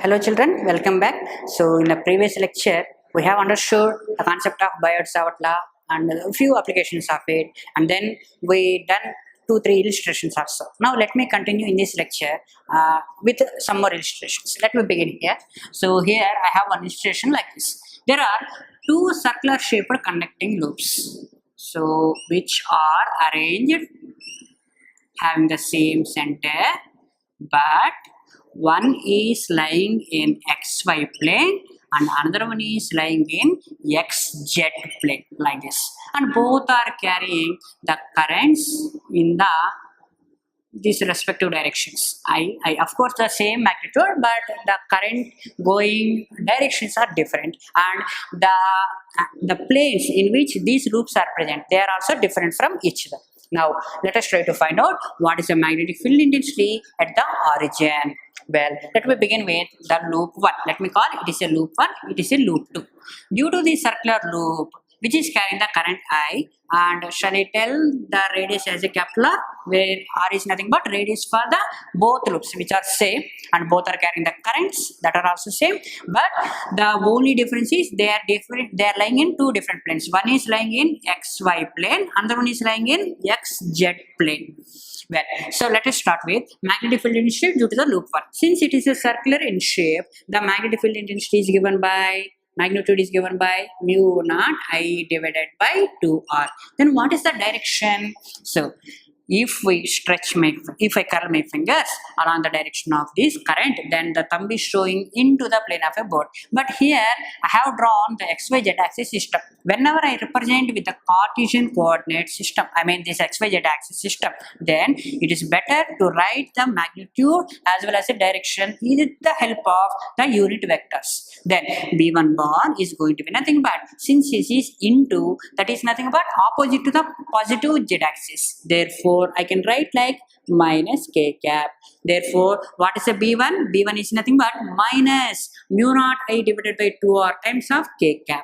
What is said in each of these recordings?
Hello children, welcome back. So in the previous lecture, we have understood the concept of Bayard-Savart law and a few applications of it, and then we done 2-3 illustrations also. Now let me continue in this lecture with some more illustrations. Let me begin here. So here I have one illustration like this. There are two circular shaped conducting loops, so which are arranged having the same center, but one is lying in xy plane and another one is lying in xz plane like this, and both are carrying the currents in these respective directions. I of course the same magnitude, but the current going directions are different, and the planes in which these loops are present, they are also different from each other. Now let us try to find out what is the magnetic field intensity at the origin. Well, let me begin with the loop 1. Let me call it is a loop 1, it is a loop 2. Due to the circular loop which is carrying the current I, and shall I tell the radius as a capital R, where R is nothing but radius for the both loops which are same, and both are carrying the currents that are also same, but the only difference is they are different, they are lying in two different planes. One is lying in xy plane, another one is lying in xz plane. Well, so let us start with magnetic field intensity due to the loop 1. Since it is a circular in shape, the magnetic field intensity is given by, magnitude is given by mu naught I divided by 2r. Then what is the direction? So if I curl my fingers along the direction of this current, then the thumb is showing into the plane of a board. But here I have drawn the XYZ axis system. Whenever I represent with the Cartesian coordinate system, I mean this XYZ axis system, then it is better to write the magnitude as well as the direction with the help of the unit vectors. Then B1 bar is going to be nothing but, since this is into, that is nothing but opposite to the positive Z axis. Therefore I can write like minus k cap. Therefore, what is a B1? B1 is nothing but minus mu naught I divided by 2r times of k cap.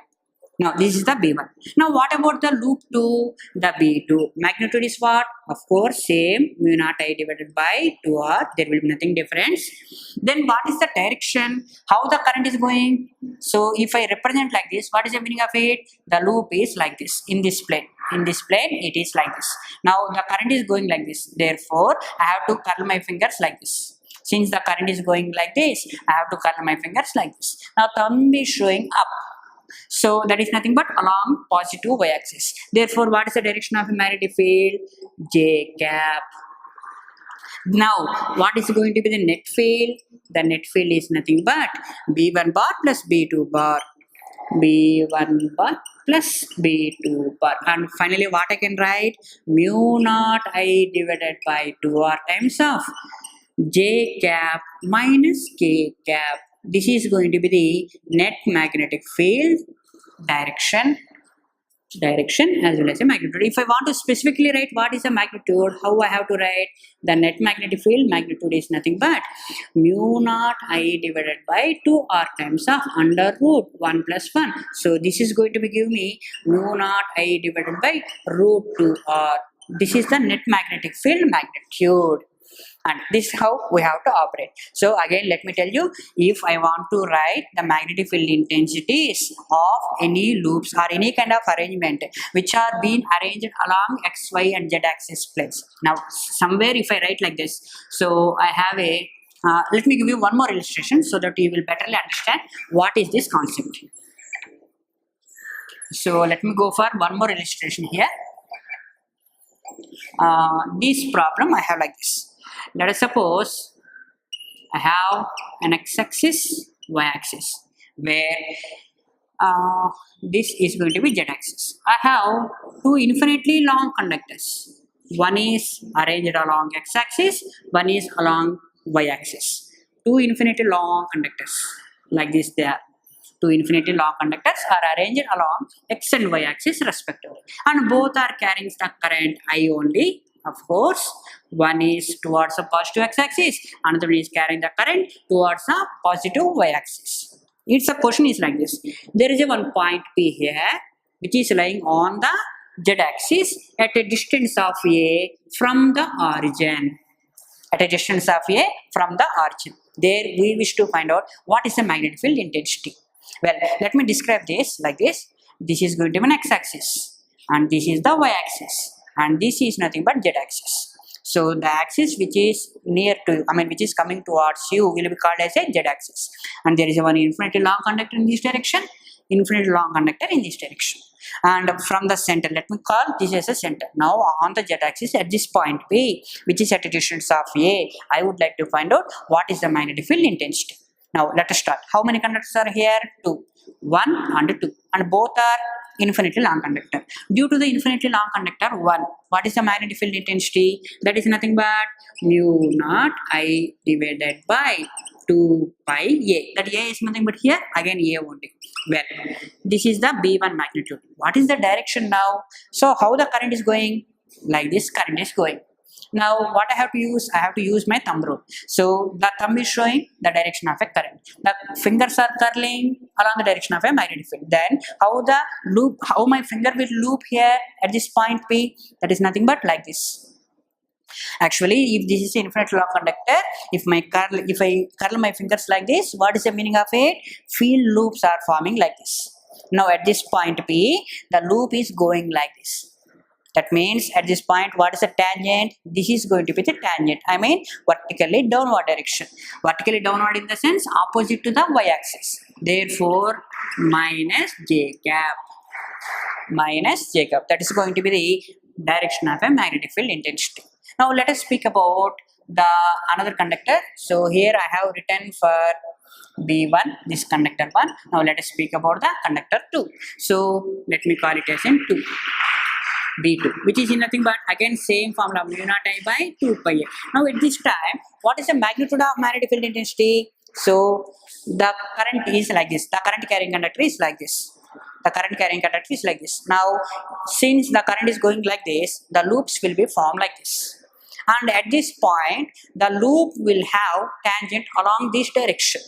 Now, this is the B1. Now, what about the loop 2? The B2. Magnitude is what? Of course, same. Mu naught I divided by 2r. There will be nothing difference. Then, what is the direction? How the current is going? So, if I represent like this, what is the meaning of it? The loop is like this, in this plane. In this plane, it is like this. Now, the current is going like this. Therefore, I have to curl my fingers like this. Since the current is going like this, I have to curl my fingers like this. Now, thumb is showing up. So that is nothing but along positive y-axis. Therefore, what is the direction of a magnetic field? J cap. Now, what is going to be the net field? The net field is nothing but B1 bar plus B2 bar. B1 bar plus B2 bar. And finally, what I can write? Mu naught I divided by 2r times of J cap minus K cap. This is going to be the net magnetic field direction as well as a magnitude. If I want to specifically write what is the magnitude, how I have to write? The net magnetic field magnitude is nothing but mu naught I divided by 2r times of under root 1 plus 1. So this is going to be give me mu naught I divided by root 2r. This is the net magnetic field magnitude. And this is how we have to operate. So again, let me tell you, if I want to write the magnetic field intensities of any loops or any kind of arrangement which are being arranged along x, y and z axis planes. Now somewhere if I write like this, so I have a, let me give you one more illustration so that you will better understand what is this concept. So let me go for one more illustration here. This problem I have like this. Let us suppose I have an x-axis, y-axis, where this is going to be z-axis. I have two infinitely long conductors. One is arranged along x-axis, one is along y-axis. Two infinitely long conductors, like this they are. Two infinitely long conductors are arranged along x and y axis respectively, and both are carrying the current I only. Of course, one is towards the positive x-axis, another one is carrying the current towards the positive y-axis. Its a question is like this. There is a one point P here, which is lying on the z-axis at a distance of a from the origin. At a distance of a from the origin. There we wish to find out what is the magnetic field intensity. Well, let me describe this like this. This is going to be an x-axis, and this is the y-axis, and this is nothing but z-axis. So the axis which is near to, which is coming towards you will be called as a z-axis, and there is a one infinitely long conductor in this direction, infinitely long conductor in this direction. And from the center, let me call this as a center. Now on the z-axis at this point P, which is at a distance of A, I would like to find out what is the magnetic field intensity. Now let us start. How many conductors are here? 2. 1 and 2, and both are infinitely long conductor. Due to the infinitely long conductor 1, what is the magnetic field intensity? That is nothing but mu naught I divided by 2 pi A. That A is nothing but here again A only. Well, this is the B1 magnitude. What is the direction now? So how the current is going? Like this current is going. Now what I have to use? I have to use my thumb rule. So the thumb is showing the direction of a current. The fingers are curling along the direction of a magnetic field. Then how my finger will loop here at this point P? That is nothing but like this. Actually, if this is infinite long conductor, if I curl my fingers like this, what is the meaning of it? Field loops are forming like this. Now at this point P, the loop is going like this. That means at this point, what is the tangent? This is going to be the tangent. Vertically downward direction. Vertically downward in the sense opposite to the y-axis. Therefore, minus j cap. Minus j cap. That is going to be the direction of a magnetic field intensity. Now let us speak about the another conductor. So here I have written for B1, this conductor 1. Now let us speak about the conductor 2. So let me call it as in 2. B2, which is nothing but again same formula mu naught I by 2 pi A. Now at this time, what is the magnitude of magnetic field intensity? So the current is like this. The current carrying conductor is like this. The current carrying conductor is like this. Now since the current is going like this, the loops will be formed like this. And at this point, the loop will have tangent along this direction.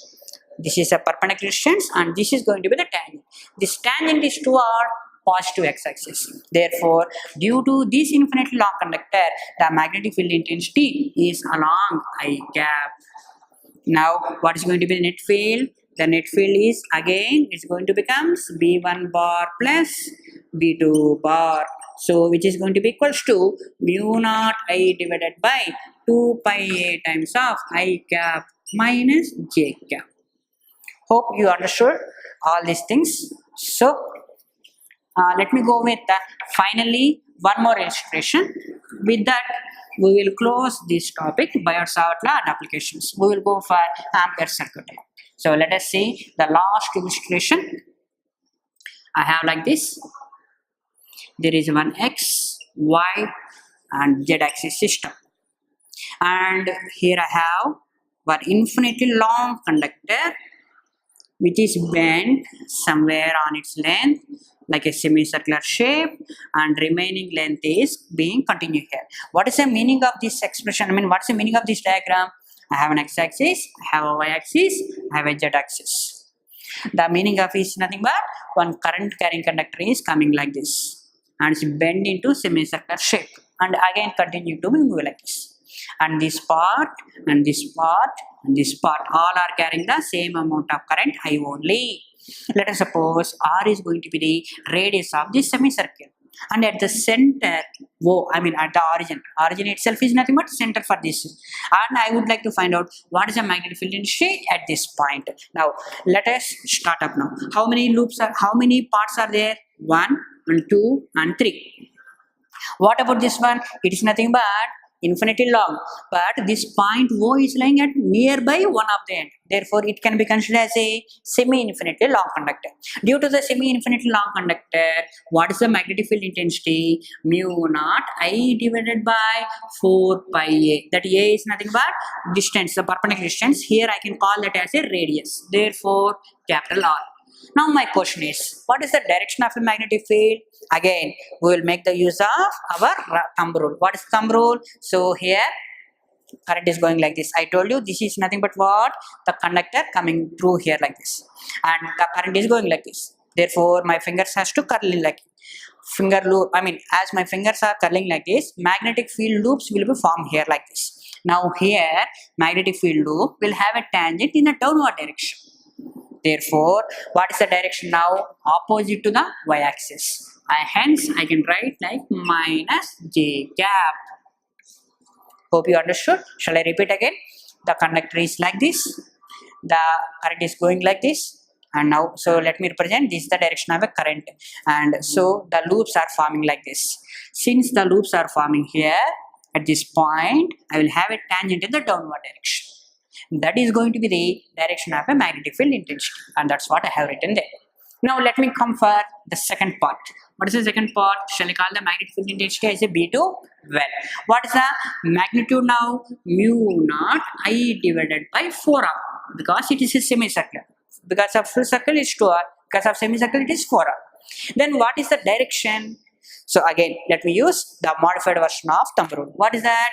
This is a perpendicular distance, and this is going to be the tangent. This tangent is toward positive x-axis. Therefore, due to this infinitely long conductor, the magnetic field intensity is along I cap. Now, what is going to be the net field? The net field is again, it's going to become B1 bar plus B2 bar. So, which is going to be equals to mu naught I divided by 2 pi A times of I cap minus J cap. Hope you understood all these things. So, let me go with finally one more illustration. With that, we will close this topic, Biot-Savart law and applications. We will go for Ampere circuit. So let us see the last illustration. I have like this. There is one x, y, and z axis system, and here I have one infinitely long conductor which is bent somewhere on its length like a semicircular shape, and remaining length is being continued here. What is the meaning of this expression? What's the meaning of this diagram? I have an x-axis, I have a y-axis, I have a z-axis. The meaning of it is nothing but one current carrying conductor is coming like this, and it's bent into semicircular shape, and again continue to move like this. And this part and this part and this part all are carrying the same amount of current I only. Let us suppose R is going to be the radius of this semicircle, and at the center, at the origin itself is nothing but center for this, and I would like to find out what is the magnetic field intensity at this point. Now let us start up now. How many parts are there? 1 and 2 and 3. What about this one? It is nothing but infinitely long, but this point O is lying at nearby one of the end. Therefore, it can be considered as a semi-infinitely long conductor. Due to the semi-infinitely long conductor, what is the magnetic field intensity? Mu naught I divided by 4 pi A. That A is nothing but distance, the perpendicular distance. Here I can call that as a radius. Therefore, capital R. Now my question is, what is the direction of a magnetic field? Again, we will make the use of our thumb rule. What is thumb rule? So here, current is going like this. I told you this is nothing but what? The conductor coming through here like this. And the current is going like this. Therefore, my fingers has to curl in like finger loop. As my fingers are curling like this, magnetic field loops will be formed here like this. Now here magnetic field loop will have a tangent in the downward direction. Therefore, what is the direction now? Opposite to the y-axis. Hence, I can write like minus j cap. Hope you understood. Shall I repeat again? The conductor is like this. The current is going like this. And now, so let me represent this is the direction of a current. And so the loops are forming like this. Since the loops are forming here, at this point, I will have a tangent in the downward direction. That is going to be the direction of a magnetic field intensity. And that's what I have written there. Now let me come for the second part. What is the second part? Shall I call the magnetic field intensity as a B2? Well, what is the magnitude now? Mu naught I divided by 4R, because it is a semicircular. Because of full circle is 2R, because of semicircle it is 4R. Then what is the direction? So again, let me use the modified version of thumb rule. What is that?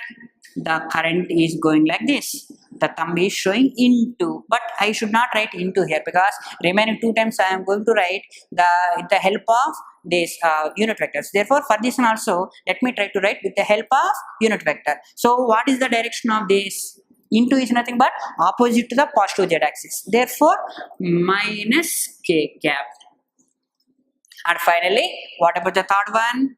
The current is going like this. The thumb is showing into, but I should not write into here, because remaining 2 times I am going to write the help of this unit vectors. Therefore, for this one also, let me try to write with the help of unit vector. So what is the direction of this? Into is nothing but opposite to the positive z axis. Therefore, minus k cap. And finally, what about the third one?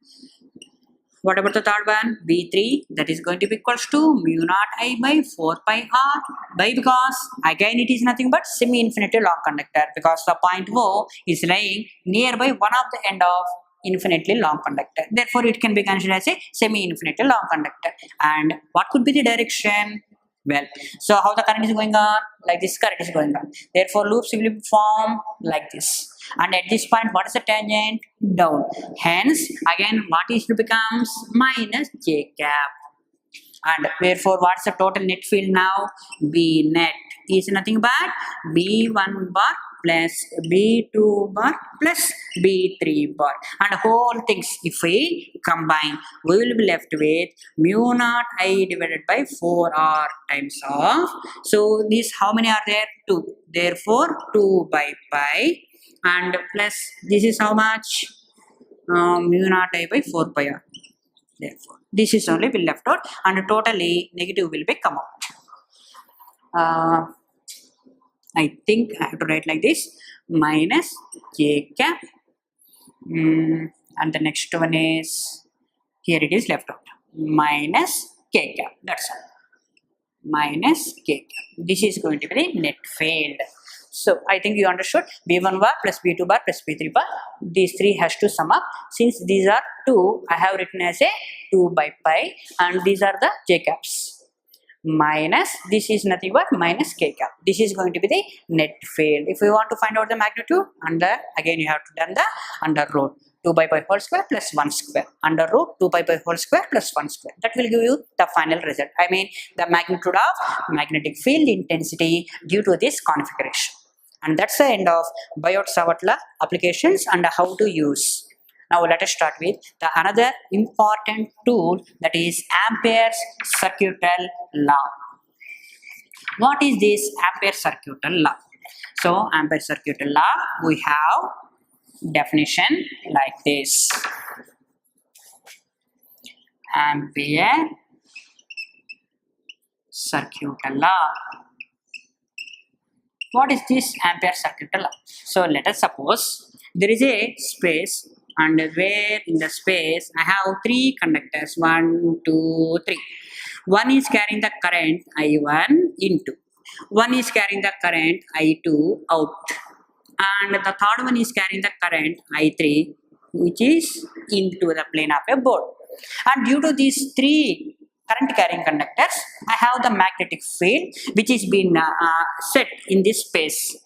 What about the third one? B3, that is going to be equals to mu naught I by 4 pi r. By, because again it is nothing but semi-infinity long conductor, because the point O is lying nearby one of the end of infinitely long conductor. Therefore, it can be considered as a semi-infinity long conductor. And what could be the direction? Well, so how the current is going on? Like this current is going on. Therefore, loops will form like this. And at this point, what is the tangent? Down. Hence, again, what is to becomes minus j cap. And therefore, what's the total net field now? B net is nothing but B1 bar plus B2 bar plus B3 bar. And whole things, if we combine, we will be left with mu naught I divided by 4R times of. So, these how many are there? 2. Therefore, 2 by pi. And plus this is how much? Mu naught I by 4 pi r. Therefore, this is only will left out, and totally negative will be come out. I think I have to write like this, minus j cap, and the next one is, here it is left out, minus k cap. That's all. Minus k cap. This is going to be the net field. So, I think you understood. B1 bar plus B2 bar plus B3 bar. These 3 has to sum up. Since these are 2, I have written as a 2 by pi, and these are the j caps. Minus, this is nothing but minus k cap. This is going to be the net field. If you want to find out the magnitude, again you have to done the under root 2 by pi whole square plus 1 square. Under root 2 by pi whole square plus 1 square. That will give you the final result. I mean the magnitude of magnetic field intensity due to this configuration. And that's the end of Biot-Savart law applications and how to use. Now let us start with the another important tool, that is Ampere's circuital law. What is this Ampere's circuital law? So Ampere's circuital law, we have definition like this. Ampere circuital law. What is this Ampere circuital law? So let us suppose there is a space, and where in the space I have 3 conductors, 1, 2, 3. One is carrying the current I1 into, one is carrying the current I2 out, and the third one is carrying the current I3, which is into the plane of a board. And due to these 3 current carrying conductors, I have the magnetic field which is being set in this space.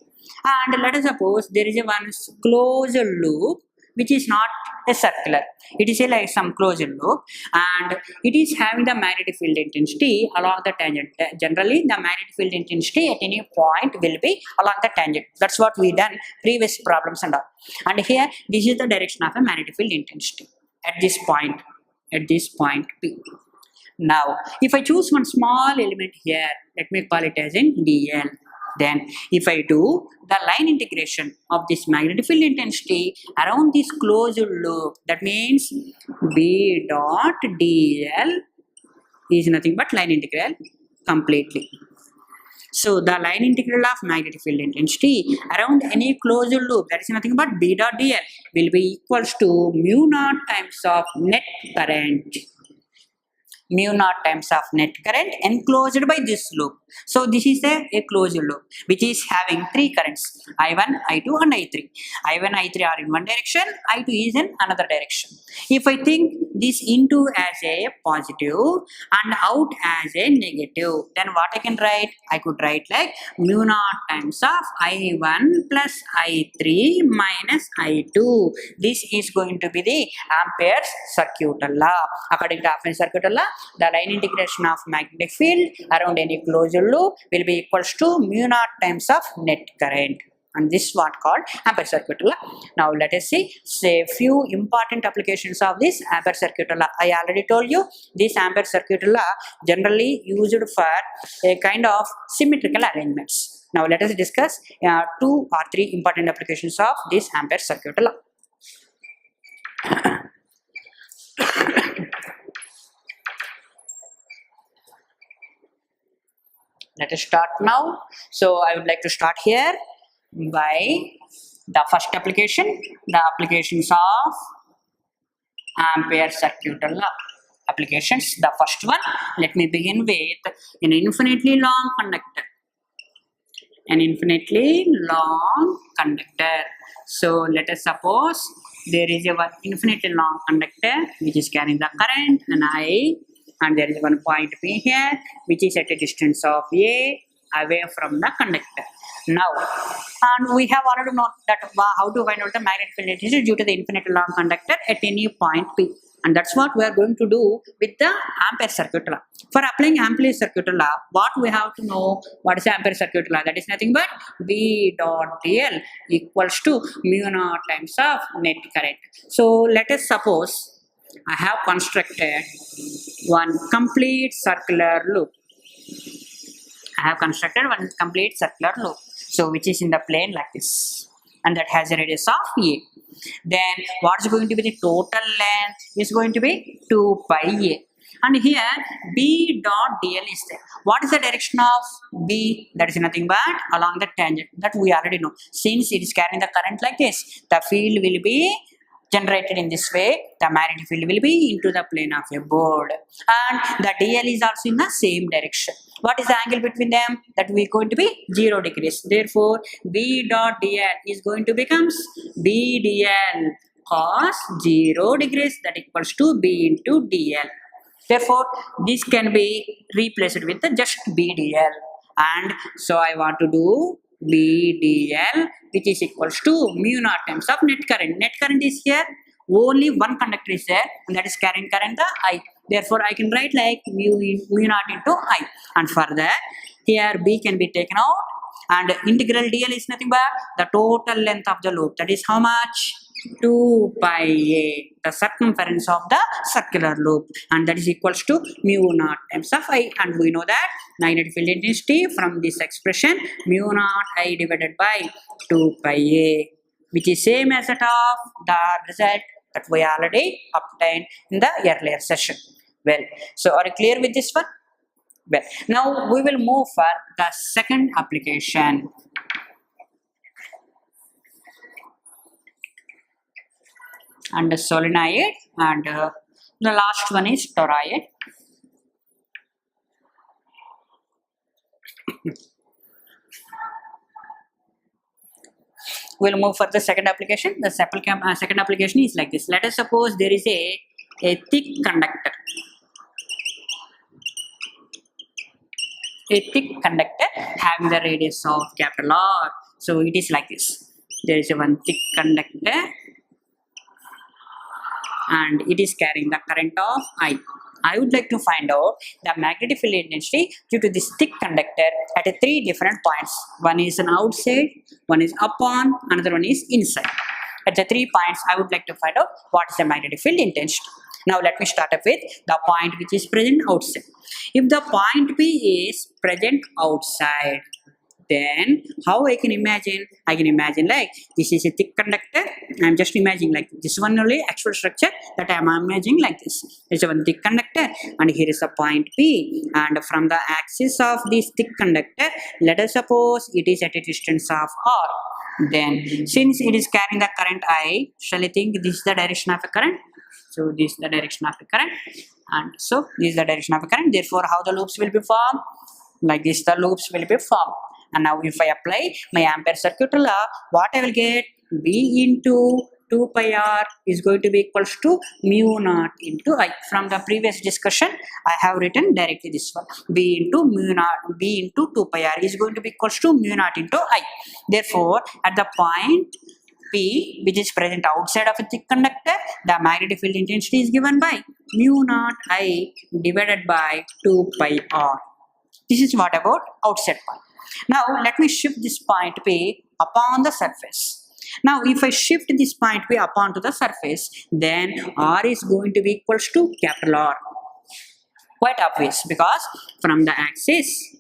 And let us suppose there is a one closed loop which is not a circular. It is like some closed loop, and it is having the magnetic field intensity along the tangent. Generally, the magnetic field intensity at any point will be along the tangent. That's what we done previous problems and all. And here, this is the direction of a magnetic field intensity at this point P. Now, if I choose one small element here, let me call it as in dl. Then, if I do the line integration of this magnetic field intensity around this closed loop, that means B dot dl is nothing but line integral completely. So the line integral of magnetic field intensity around any closed loop, that is nothing but B dot dl, will be equals to mu naught times of net current. Mu naught times of net current enclosed by this loop. So this is a closed loop which is having three currents, I1, I2 and I3. I1, I3 are in one direction, I2 is in another direction. If I think this into as a positive and out as a negative, then what I can write? I could write like mu naught times of I1 plus I3 minus I2. This is going to be the Ampere's circuital law. According to Ampere's circuital law, the line integration of magnetic field around any closed loop will be equals to mu naught times of net current, and this is what called Ampere circuital law. Now let us see say few important applications of this Ampere circuital law. I already told you this Ampere circuital law generally used for a kind of symmetrical arrangements. Now let us discuss 2 or 3 important applications of this Ampere circuital law. Let us start now. So I would like to start here by the first application, the applications of Ampere circuital law. Applications, the first one, let me begin with an infinitely long conductor. An infinitely long conductor. So let us suppose there is a one infinitely long conductor which is carrying the current and I, and there is one point P here which is at a distance of A away from the conductor. Now, and we have already known that how to find out the magnetic field intensity due to the infinitely long conductor at any point P. And that's what we are going to do with the Ampere circuital law. For applying Ampere circuital law, what we have to know, what is the Ampere circuital law? That is nothing but B dot dl equals to mu naught times of net current. So let us suppose I have constructed one complete circular loop. I have constructed one complete circular loop. So which is in the plane like this, and that has a radius of A. Then what is going to be the total length? Is going to be 2 pi A. And here B dot dl is there. What is the direction of B? That is nothing but along the tangent, that we already know. Since it is carrying the current like this, the field will be generated in this way. The magnetic field will be into the plane of a board, and the dl is also in the same direction. What is the angle between them? That we going to be 0 degrees. Therefore B dot dl is going to becomes B dl cos 0 degrees, that equals to B into dl. Therefore this can be replaced with the just B dl, and so I want to do B dl which is equals to mu naught times of net current. Net current is here, only one conductor is there, and that is carrying current the I. Therefore I can write like mu naught into I, and further here B can be taken out, and integral dl is nothing but the total length of the loop, that is how much? 2 pi A, the circumference of the circular loop, and that is equals to mu naught times of I. And we know that magnetic field intensity from this expression mu naught I divided by 2 pi A, which is same as that of the result that we already obtained in the earlier session. Well, so are you clear with this one? Well, now we will move for the second application. And the solenoid, and the last one is toroid. We'll move for the second application. The second application is like this. Let us suppose there is a thick conductor. A thick conductor having the radius of capital R. So it is like this. There is a one thick conductor, and it is carrying the current of I. I would like to find out the magnetic field intensity due to this thick conductor at 3 different points. One is an outside, one is upon, another one is inside. At the 3 points, I would like to find out what is the magnetic field intensity. Now let me start up with the point which is present outside. If the point P is present outside, then how I can imagine? I can imagine like this is a thick conductor. I'm just imagining like this one only actual structure that I'm imagining like this. There's one thick conductor and here is a point P, and from the axis of this thick conductor, let us suppose it is at a distance of R. Then since it is carrying the current I, shall I think this is the direction of a current? So this is the direction of a current, and so this is the direction of a current. Therefore, how the loops will be formed? Like this, the loops will be formed. And now if I apply my Ampere circuit law, what I will get? B into 2 pi r is going to be equals to mu naught into I. From the previous discussion, I have written directly this one. B into mu naught, B into 2 pi r is going to be equals to mu naught into I. Therefore, at the point P, which is present outside of a thick conductor, the magnetic field intensity is given by mu naught I divided by 2 pi r. This is what about outside point. Now let me shift this point P upon the surface. Now if I shift this point P upon to the surface, then R is going to be equals to capital R. Quite obvious, because from the axis,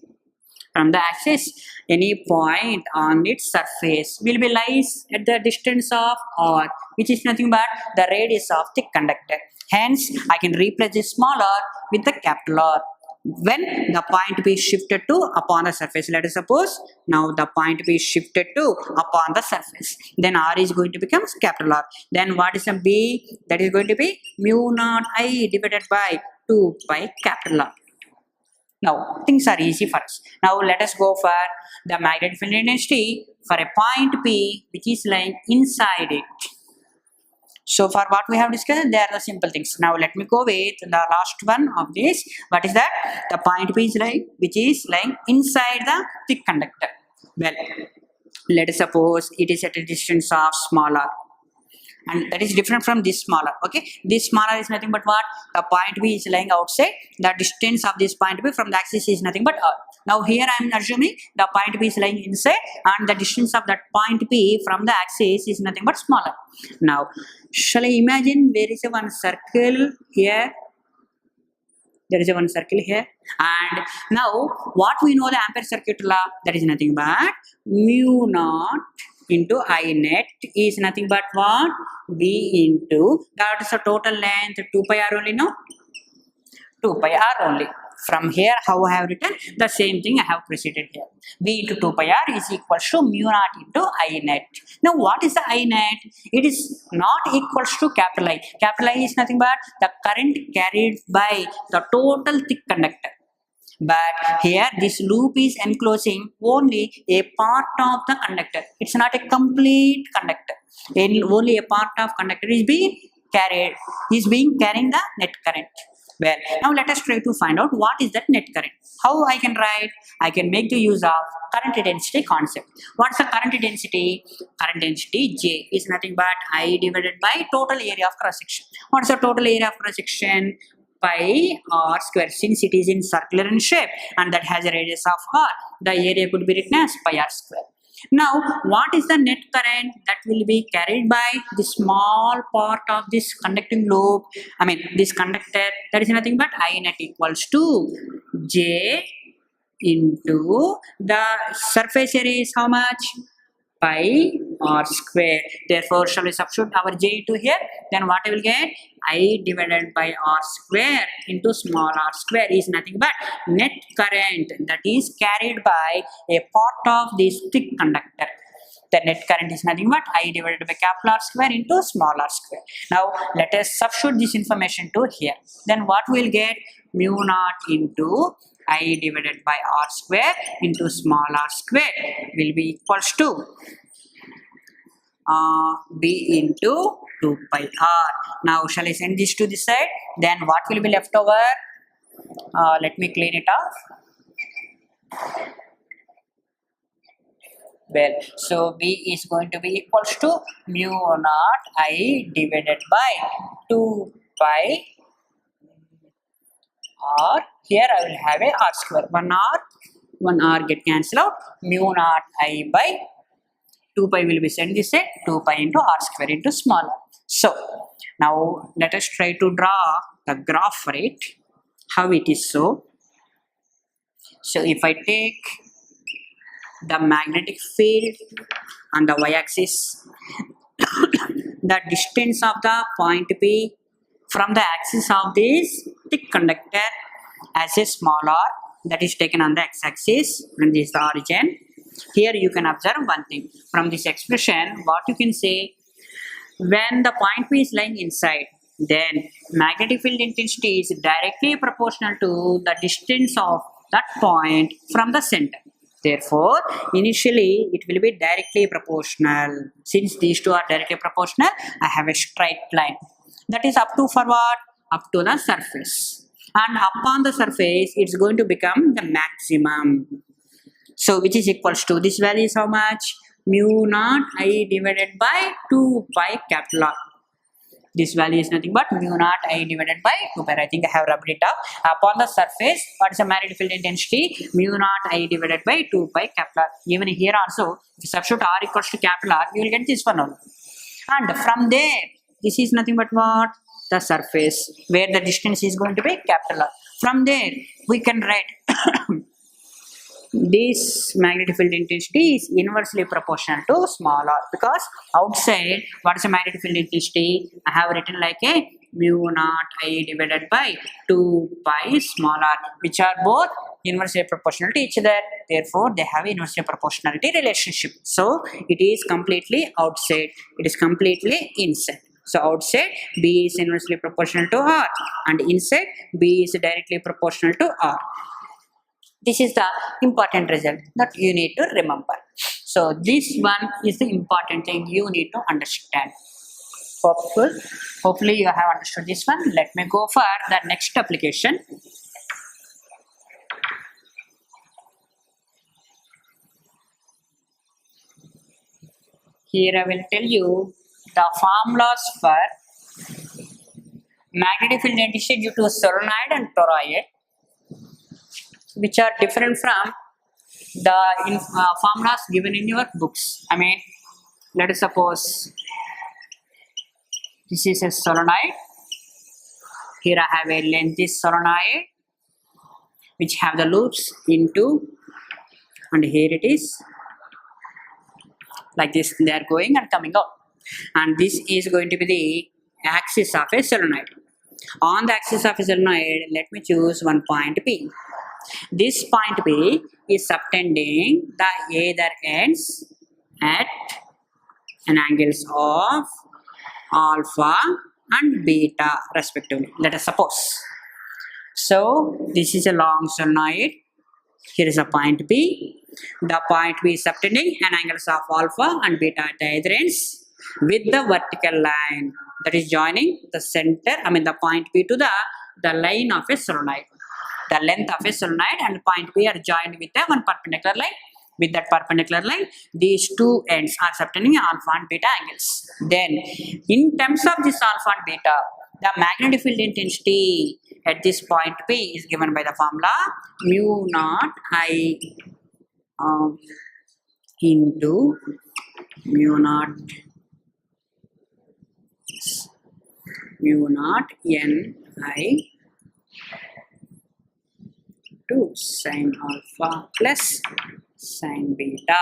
any point on its surface will be lies at the distance of R, which is nothing but the radius of the conductor. Hence, I can replace this small r with the capital R. When the point B is shifted to upon the surface, let us suppose now the point B is shifted to upon the surface, then R is going to become capital R. Then what is the B? That is going to be mu naught I divided by 2 pi capital R. Now things are easy for us. Now let us go for the magnetic field intensity for a point P which is lying inside it. So for what we have discussed, they are the simple things. Now let me go with the last one of this. What is that? The point P is lying, which is lying inside the thick conductor. Well, let us suppose it is at a distance of smaller, and that is different from this smaller. Okay, this smaller is nothing but what? The point B is lying outside. The distance of this point B from the axis is nothing but R. Now here I am assuming the point B is lying inside, and the distance of that point B from the axis is nothing but smaller. Now shall I imagine there is a one circle here? There is a one circle here, and now what we know the Ampere circuit law, that is nothing but mu naught into I net is nothing but what? B into, that is the total length 2 pi r only, no? 2 pi r only. From here, how I have written the same thing I have preceded here. B into 2 pi r is equals to mu naught into I net. Now what is the I net? It is not equals to capital I. Capital I is nothing but the current carried by the total thick conductor. But here this loop is enclosing only a part of the conductor. It's not a complete conductor. Only a part of conductor is being carrying the net current. Well, now let us try to find out what is that net current. How I can write? I can make the use of current density concept. What's the current density? Current density J is nothing but I divided by total area of cross section. What's the total area of cross section? Pi r square, since it is in circular in shape and that has a radius of r, the area could be written as pi r square. Now what is the net current that will be carried by the small part of this conducting loop, this conductor? That is nothing but I net equals to J into the surface area is how much? Pi r square. Therefore, shall we substitute our J into here? Then what I will get? I divided by r square into small r square is nothing but net current that is carried by a part of this thick conductor. The net current is nothing but I divided by capital R square into small r square. Now let us substitute this information to here. Then what we will get? Mu naught into I divided by r square into small r square will be equals to B into 2 pi r. Now shall I send this to this side? Then what will be left over? Let me clean it off. Well, so B is going to be equals to mu naught I divided by 2 pi r. Here I will have a r square. 1 r get cancelled out. Mu naught I by 2 pi will be sent this side. 2 pi into r square into small r. So now let us try to draw the graph for it. How it is so. So if I take the magnetic field on the y-axis, the distance of the point P from the axis of this thick conductor as a small r, that is taken on the x-axis, and this is the origin. Here you can observe one thing from this expression. What you can say, when the point P is lying inside, then magnetic field intensity is directly proportional to the distance of that point from the center. Therefore, initially it will be directly proportional. Since these two are directly proportional, I have a straight line. That is up to for what? Up to the surface. And upon the surface, it's going to become the maximum. So, which is equals to, this value is how much? Mu naught I divided by 2 pi capital R. This value is nothing but mu naught I divided by 2 pi. I think I have rubbed it up. Upon the surface, what is the magnetic field intensity? Mu naught I divided by 2 pi capital R. Even here also, if you substitute R equals to capital R, you will get this one only. And from there, this is nothing but what? The surface, where the distance is going to be capital R. From there, we can write this magnetic field intensity is inversely proportional to small r, because outside, what is the magnetic field intensity? I have written like a mu naught I divided by 2 pi small r, which are both inversely proportional to each other. Therefore, they have inversely proportionality relationship. So, it is completely outside. It is completely inside. So, outside B is inversely proportional to R, and inside B is directly proportional to R. This is the important result that you need to remember. So, this one is the important thing you need to understand. Hopefully you have understood this one. Let me go for the next application. Here I will tell you the formulas for magnetic field intensity due to solenoid and toroid, which are different from the formulas given in your books. I mean, let us suppose this is a solenoid. Here I have a length is solenoid, which have the loops into, and here it is like this. They are going and coming out, and this is going to be the axis of a solenoid. On the axis of a solenoid, let me choose one point P. This point P is subtending the either ends at an angles of alpha and beta respectively. Let us suppose. So, this is a long solenoid. Here is a point P. The point P is subtending an angles of alpha and beta at the either ends with the vertical line that is joining the center, the point P to the line of a solenoid. The length of a solenoid and point P are joined with a one perpendicular line. With that perpendicular line, these two ends are subtending alpha and beta angles. Then, in terms of this alpha and beta, the magnetic field intensity at this point P is given by the formula mu naught I into mu naught N I to sin alpha plus sin beta.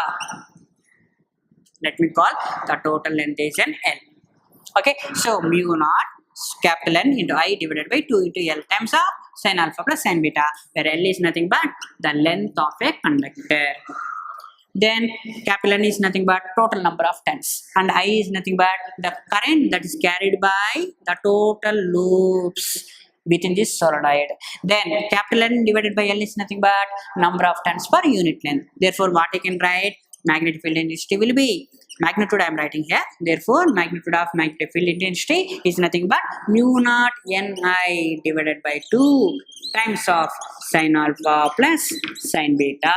Let me call the total length is an L. Okay, so mu naught capital N into I divided by 2 into L times of sin alpha plus sin beta, where L is nothing but the length of a conductor. Then capital N is nothing but total number of turns, and I is nothing but the current that is carried by the total loops within this solenoid. Then capital N divided by L is nothing but number of turns per unit length. Therefore, what I can write, magnetic field intensity will be magnitude I am writing here. Therefore, magnitude of magnetic field intensity is nothing but mu naught Ni divided by 2 times of sin alpha plus sin beta.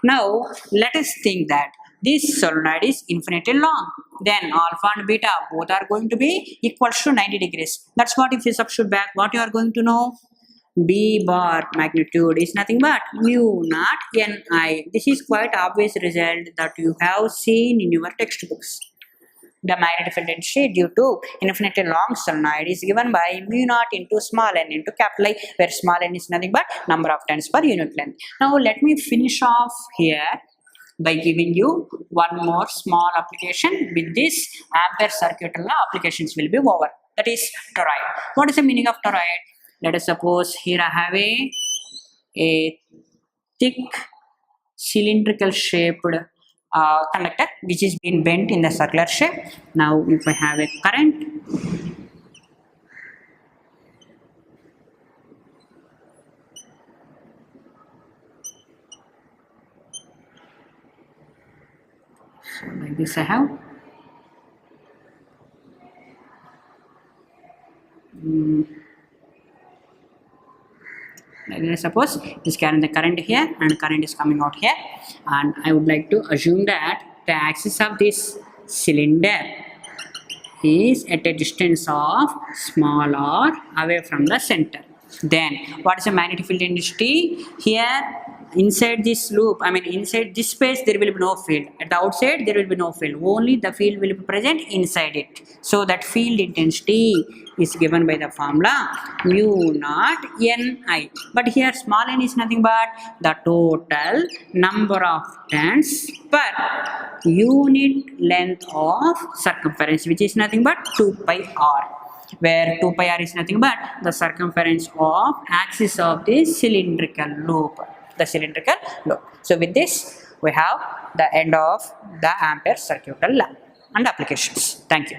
Now, let us think that this solenoid is infinitely long. Then alpha and beta both are going to be equal to 90 degrees. That's what if you substitute back, what you are going to know? B bar magnitude is nothing but mu naught Ni. This is quite obvious result that you have seen in your textbooks. The magnetic field intensity due to infinitely long solenoid is given by mu naught into small n into capital I, where small n is nothing but number of turns per unit length. Now let me finish off here by giving you one more small application. With this, Ampere circuit law applications will be over. That is toroid. What is the meaning of toroid? Let us suppose here I have a thick cylindrical shaped conductor which is being bent in the circular shape. Now if I have a current, so like this I have let us suppose is carrying the current here and current is coming out here, and I would like to assume that the axis of this cylinder is at a distance of small r away from the center. Then what is the magnetic field intensity? Here inside this loop, I mean inside this space there will be no field. At the outside there will be no field. Only the field will be present inside it. So that field intensity is given by the formula mu naught Ni. But here small n is nothing but the total number of turns per unit length of circumference, which is nothing but 2 pi r, where 2 pi r is nothing but the circumference of axis of the cylindrical loop. So with this we have the end of the Ampere circuit law and applications. Thank you.